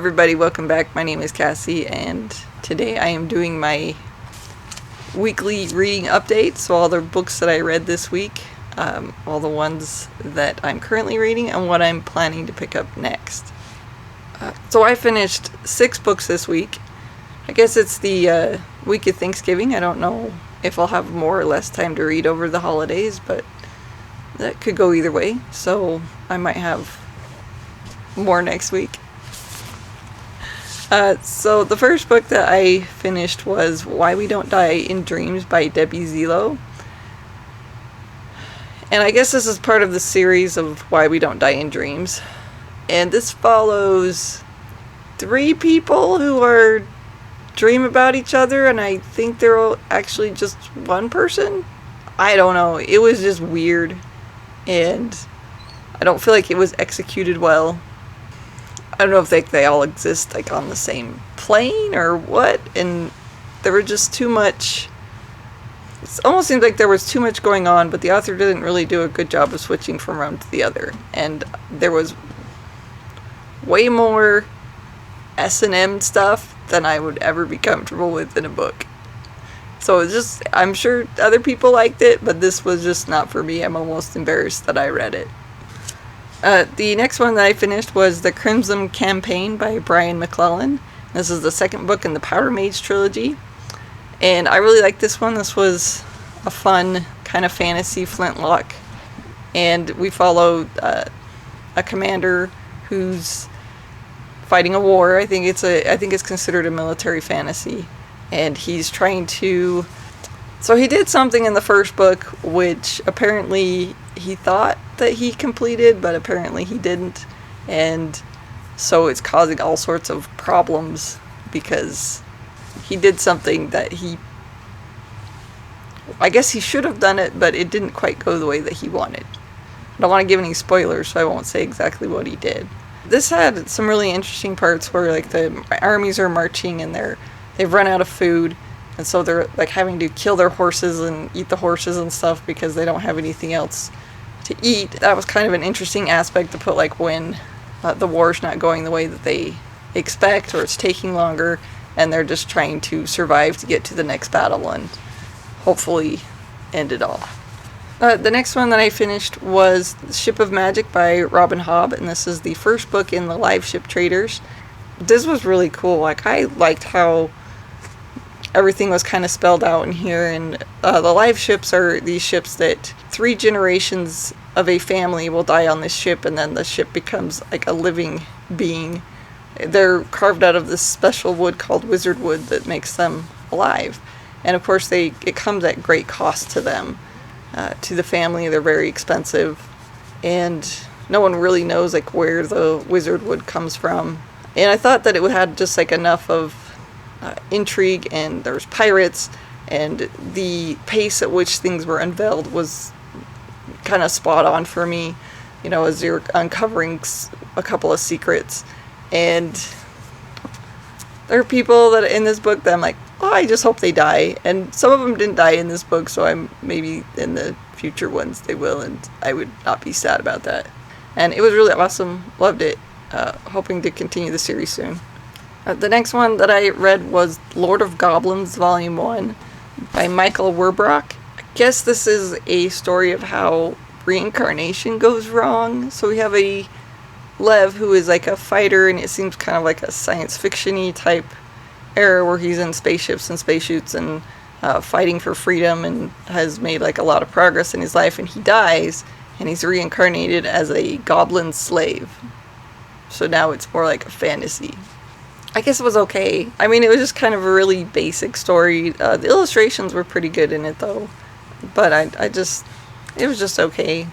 everybody, welcome back. My name is Cassie, and today I am doing my weekly reading update. So all the books that I read this week, all the ones that I'm currently reading, and what I'm planning to pick up next. So I finished 6 books this week. I guess it's the week of Thanksgiving. I don't know if I'll have more or less time to read over the holidays, but that could go either way. So I might have more next week. So the first book that I finished was Why We Don't Die in Dreams by Debbie Zello. And I guess this is part of the series of Why We Don't Die in Dreams. And this follows 3 people who dream about each other, and I think they're actually just one person. I don't know. It was just weird, and I don't feel like it was executed well. I don't know if they all exist like on the same plane or what, and there were just too much. It almost seems like there was too much going on, but the author didn't really do a good job of switching from one to the other, and there was way more S&M stuff than I would ever be comfortable with in a book. So it's just, I'm sure other people liked it, but this was just not for me. I'm almost embarrassed that I read it. The next one that I finished was The Crimson Campaign by Brian McClellan. This is the second book in the Powder Mage trilogy, and I really liked this one. This was a fun kind of fantasy flintlock, and we follow a commander who's fighting a war. I think it's considered a military fantasy, and he's trying to. So he did something in the first book which apparently he thought that he completed, but apparently he didn't, and so it's causing all sorts of problems because he did something that I guess he should have done it, but it didn't quite go the way that he wanted. I don't want to give any spoilers, so I won't say exactly what he did. This had some really interesting parts where like the armies are marching and they've run out of food, and so they're like having to kill their horses and eat the horses and stuff because they don't have anything else to eat. That was kind of an interesting aspect to put, like when the war's not going the way that they expect, or it's taking longer, and they're just trying to survive to get to the next battle and hopefully end it all. The next one that I finished was Ship of Magic by Robbin Hobb, and this is the first book in the Live Ship Traders. This was really cool. Like, I liked how everything was kind of spelled out in here, and the live ships are these ships that 3 generations of a family will die on this ship, and then the ship becomes like a living being. They're carved out of this special wood called wizard wood that makes them alive, and of course it comes at great cost to them. To the family, they're very expensive, and no one really knows like where the wizard wood comes from. And I thought that it had just like enough of intrigue, and there's pirates, and the pace at which things were unveiled was kind of spot on for me, you know, as you're uncovering a couple of secrets. And there are people that in this book that I'm like, oh, I just hope they die, and some of them didn't die in this book, so I'm maybe in the future ones they will, and I would not be sad about that. And it was really awesome. Loved it. Hoping to continue the series soon. The next one that I read was Lord of Goblins Volume 1 by Michael Werbrouck. I guess this is a story of how reincarnation goes wrong. So we have a Lev who is like a fighter, and it seems kind of like a science fiction-y type era where he's in spaceships and spacesuits and fighting for freedom, and has made like a lot of progress in his life, and he dies, and he's reincarnated as a goblin slave. So now it's more like a fantasy. I guess it was okay. I mean, it was just kind of a really basic story. The illustrations were pretty good in it, though. But it was just okay.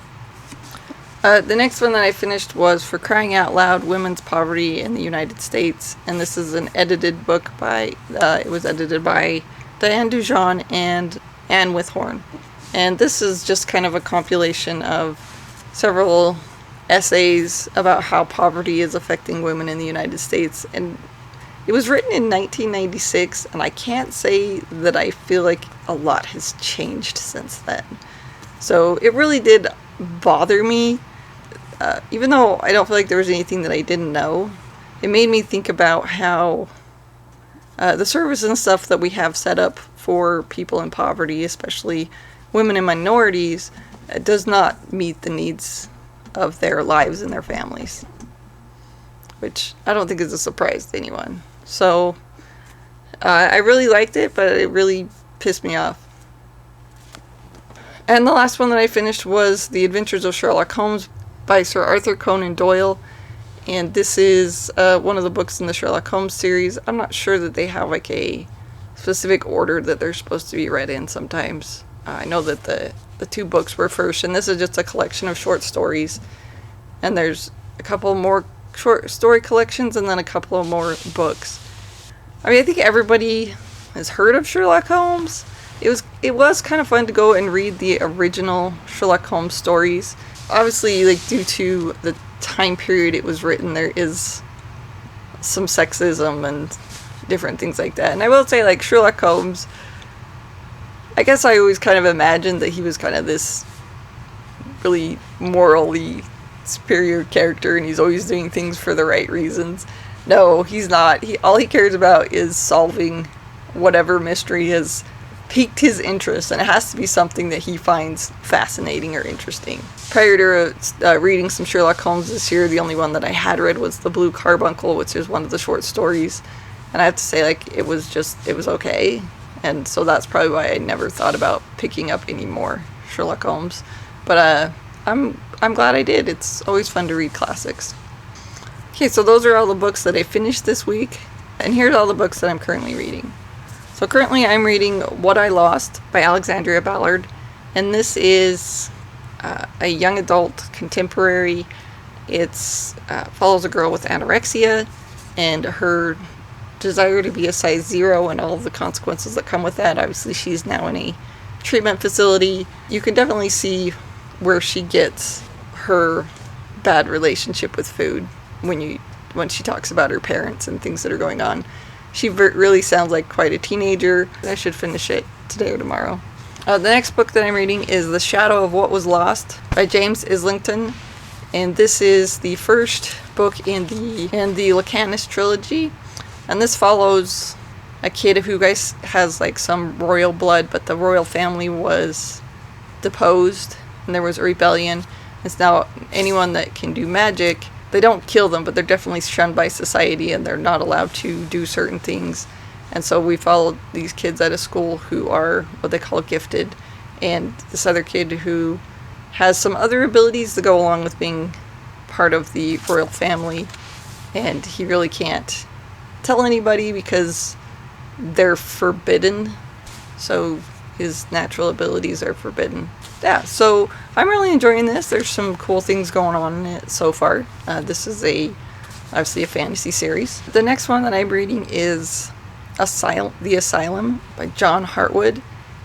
The next one that I finished was For Crying Out Loud, Women's Poverty in the United States. And this is an edited book it was edited by Diane Dujon and Anne Withorn. And this is just kind of a compilation of several essays about how poverty is affecting women in the United States. And it was written in 1996, and I can't say that I feel like a lot has changed since then. So it really did bother me, even though I don't feel like there was anything that I didn't know. it made me think about how the service and stuff that we have set up for people in poverty, especially women and minorities, does not meet the needs of their lives and their families. Which I don't think is a surprise to anyone. So, I really liked it, but it really pissed me off. And the last one that I finished was The Adventures of Sherlock Holmes by Sir Arthur Conan Doyle. And this is one of the books in the Sherlock Holmes series. I'm not sure that they have like a specific order that they're supposed to be read in sometimes. I know that the two books were first, and this is just a collection of short stories. And there's a couple more short story collections and then a couple of more books. I mean, I think everybody has heard of Sherlock Holmes. It was kind of fun to go and read the original Sherlock Holmes stories. Obviously, like, due to the time period it was written, there is some sexism and different things like that. And I will say, like, Sherlock Holmes, I guess I always kind of imagined that he was kind of this really morally superior character and he's always doing things for the right reasons. No, he's not. All he cares about is solving whatever mystery has piqued his interest, and it has to be something that he finds fascinating or interesting. Prior to reading some Sherlock Holmes this year, the only one that I had read was The Blue Carbuncle, which is one of the short stories. And I have to say, like, it was okay. And so that's probably why I never thought about picking up any more Sherlock Holmes. But I'm glad I did. It's always fun to read classics. Okay, so those are all the books that I finished this week. And here's all the books that I'm currently reading. So currently I'm reading What I Lost by Alexandra Ballard. And this is a young adult contemporary. It's follows a girl with anorexia and her desire to be a size 0 and all of the consequences that come with that. Obviously, she's now in a treatment facility. You can definitely see where she gets her bad relationship with food when she talks about her parents and things that are going on. She really sounds like quite a teenager. I should finish it today or tomorrow. The next book that I'm reading is The Shadow of What Was Lost by James Islington. And this is the first book in the Lucanus trilogy. And this follows a kid who has like some royal blood, but the royal family was deposed and there was a rebellion. It's now anyone that can do magic, they don't kill them, but they're definitely shunned by society and they're not allowed to do certain things. And so we followed these kids at a school who are what they call gifted, and this other kid who has some other abilities to go along with being part of the royal family, and he really can't tell anybody because they're forbidden. So his natural abilities are forbidden. Yeah, so I'm really enjoying this. There's some cool things going on in it so far. This is obviously a fantasy series. The next one that I'm reading is The Asylum by John Harwood.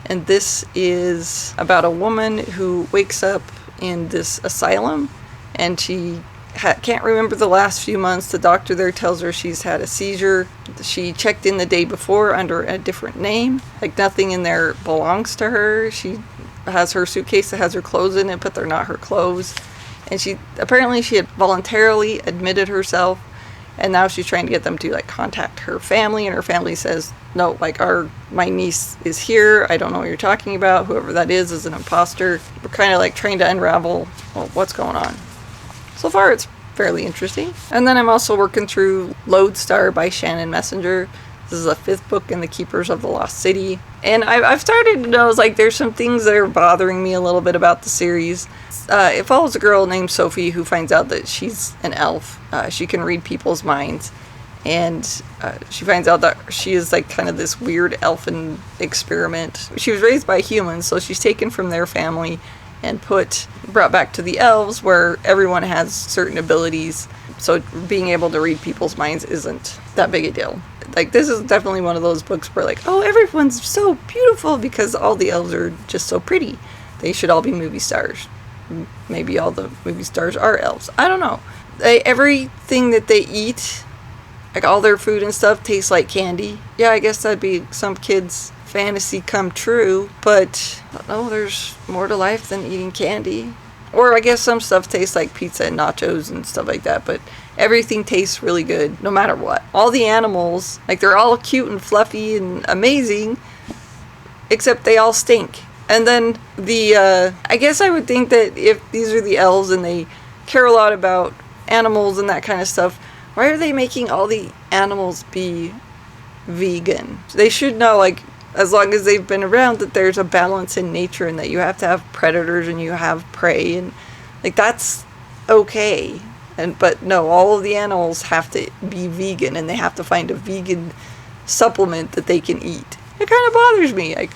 And this is about a woman who wakes up in this asylum and she can't remember the last few months. The doctor there tells her she's had a seizure. She checked in the day before under a different name. Like, nothing in there belongs to her. She has her suitcase that has her clothes in it, but they're not her clothes. And she had voluntarily admitted herself, and now she's trying to get them to like contact her family, and her family says, no, like, my niece is here. I don't know what you're talking about. Whoever that is an imposter. We're kind of like trying to unravel what's going on. So far, it's fairly interesting. And then I'm also working through Lodestar by Shannon Messenger. This is the 5th book in the Keepers of the Lost City. And I've started to notice, like, there's some things that are bothering me a little bit about the series. It follows a girl named Sophie who finds out that she's an elf. She can read people's minds. And she finds out that she is, like, kind of this weird elfin experiment. She was raised by humans, so she's taken from their family and brought back to the elves, where everyone has certain abilities. So being able to read people's minds isn't that big a deal. Like, this is definitely one of those books where, like, oh, everyone's so beautiful because all the elves are just so pretty. They should all be movie stars. Maybe all the movie stars are elves. I don't know. Everything that they eat, like all their food and stuff, tastes like candy. Yeah, I guess that'd be some kids' fantasy come true, but I don't know, there's more to life than eating candy. Or I guess some stuff tastes like pizza and nachos and stuff like that, but everything tastes really good no matter what. All the animals, like, they're all cute and fluffy and amazing, except they all stink. And then I guess I would think that if these are the elves and they care a lot about animals and that kind of stuff, why are they making all the animals be vegan? They should know, like, as long as they've been around, that there's a balance in nature and that you have to have predators and you have prey, and like, that's okay. But no, all of the animals have to be vegan, and they have to find a vegan supplement that they can eat. It kind of bothers me. Like,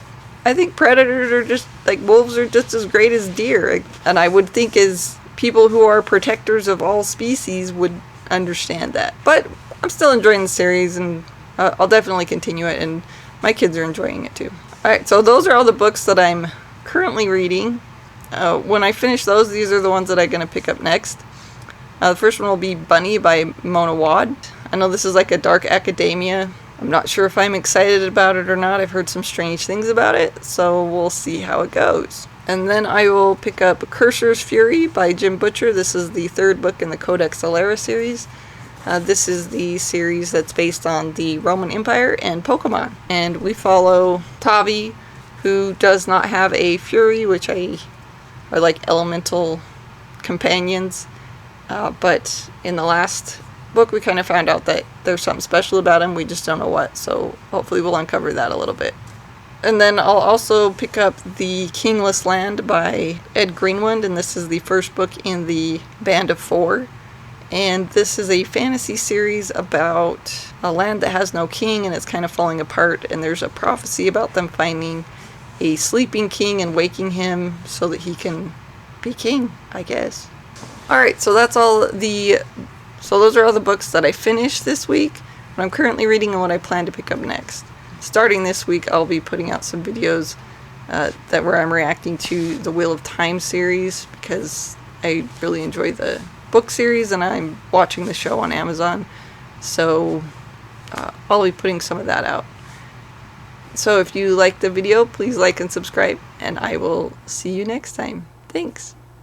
I think predators are just, like, wolves are just as great as deer, like, and I would think as people who are protectors of all species would understand that. But I'm still enjoying the series, and I'll definitely continue it, and my kids are enjoying it too. Alright, so those are all the books that I'm currently reading. When I finish those, these are the ones that I'm going to pick up next. The first one will be Bunny by Mona Awad. I know this is like a dark academia. I'm not sure if I'm excited about it or not. I've heard some strange things about it, so we'll see how it goes. And then I will pick up Cursor's Fury by Jim Butcher. This is the third book in the Codex Alera series. This is the series that's based on the Roman Empire and Pokemon. And we follow Tavi, who does not have a Fury, which are like elemental companions. But in the last book, we kind of found out that there's something special about him. We just don't know what. So hopefully we'll uncover that a little bit. And then I'll also pick up the Kingless Land by Ed Grenwood. And this is the first book in the Band of Four. And this is a fantasy series about a land that has no king and it's kind of falling apart, and there's a prophecy about them finding a sleeping king and waking him so that he can be king, I guess. Alright, so those are all the books that I finished this week, what I'm currently reading, and what I plan to pick up next. Starting this week, I'll be putting out some videos where I'm reacting to the Wheel of Time series, because I really enjoy the book series and I'm watching the show on Amazon, so I'll be putting some of that out. So if you liked the video, please like and subscribe, and I will see you next time. Thanks.